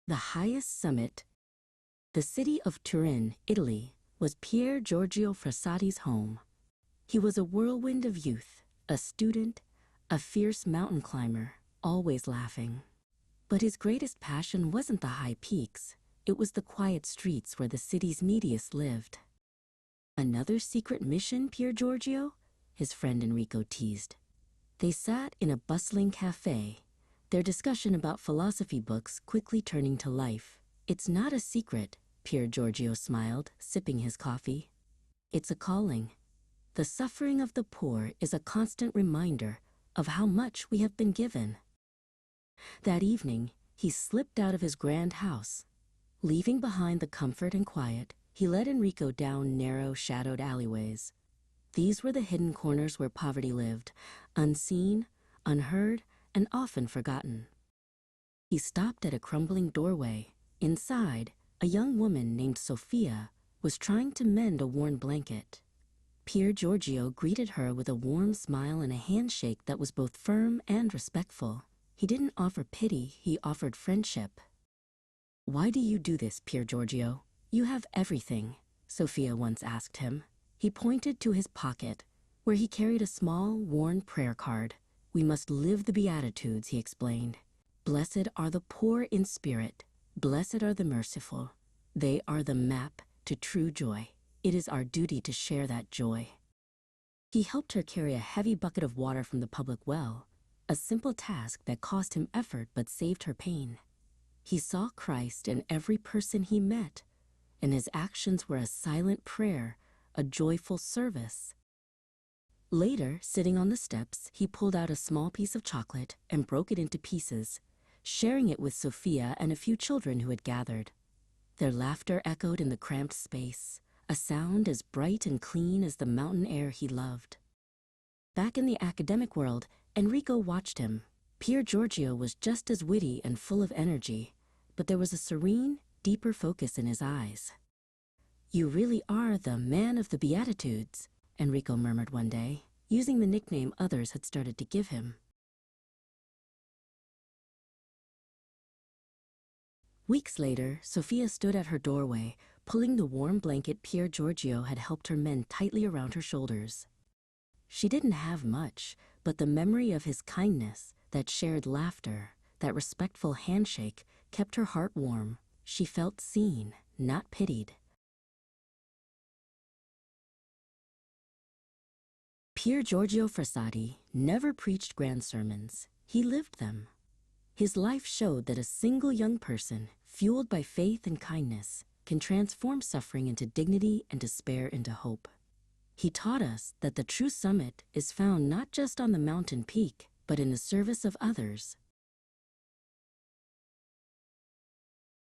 The highest summit, the city of Turin, Italy, was Pier Giorgio Frassati's home. He was a whirlwind of youth, a student, a fierce mountain climber, always laughing. But his greatest passion wasn't the high peaks, it was the quiet streets where the city's neediest lived. Another secret mission, Pier Giorgio? His friend Enrico teased. They sat in a bustling cafe, their discussion about philosophy books quickly turning to life. It's not a secret, Pier Giorgio smiled, sipping his coffee. It's a calling. The suffering of the poor is a constant reminder of how much we have been given. That evening, he slipped out of his grand house. Leaving behind the comfort and quiet, he led Enrico down narrow, shadowed alleyways. These were the hidden corners where poverty lived, unseen, unheard, and often forgotten. He stopped at a crumbling doorway. Inside, a young woman named Sofia was trying to mend a worn blanket. Pier Giorgio greeted her with a warm smile and a handshake that was both firm and respectful. He didn't offer pity, he offered friendship. "Why do you do this, Pier Giorgio? You have everything," Sofia once asked him. He pointed to his pocket, where he carried a small, worn prayer card. "We must live the Beatitudes," he explained. "Blessed are the poor in spirit. Blessed are the merciful. They are the map to true joy. It is our duty to share that joy." He helped her carry a heavy bucket of water from the public well, a simple task that cost him effort but saved her pain. He saw Christ in every person he met, and his actions were a silent prayer, a joyful service. Later, sitting on the steps, he pulled out a small piece of chocolate and broke it into pieces, sharing it with Sofia and a few children who had gathered. Their laughter echoed in the cramped space, a sound as bright and clean as the mountain air he loved. Back in the academic world, Enrico watched him. Pier Giorgio was just as witty and full of energy, but there was a serene, deeper focus in his eyes. "You really are the man of the Beatitudes," Enrico murmured one day, using the nickname others had started to give him. Weeks later, Sofia stood at her doorway, pulling the warm blanket Pier Giorgio had helped her mend tightly around her shoulders. She didn't have much, but the memory of his kindness, that shared laughter, that respectful handshake, kept her heart warm. She felt seen, not pitied. Pier Giorgio Frassati never preached grand sermons. He lived them. His life showed that a single young person, fueled by faith and kindness, can transform suffering into dignity and despair into hope. He taught us that the true summit is found not just on the mountain peak, but in the service of others,